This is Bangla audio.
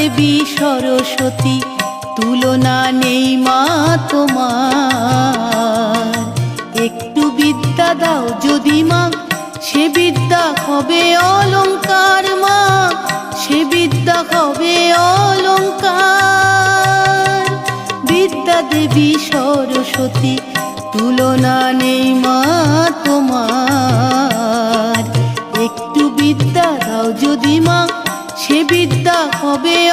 দেবী সরস্বতী, তুলনা নেই মা তোমার। একটু বিদ্যা দাও যদি মা, সে বিদ্যা হবে অলংকার মা, সে বিদ্যা হবে অলংকার। বিদ্যা দেবী সরস্বতী, তুলনা নেই মা তোমার। একটু বিদ্যা দাও যদি মা, সে বিদ্যা হবে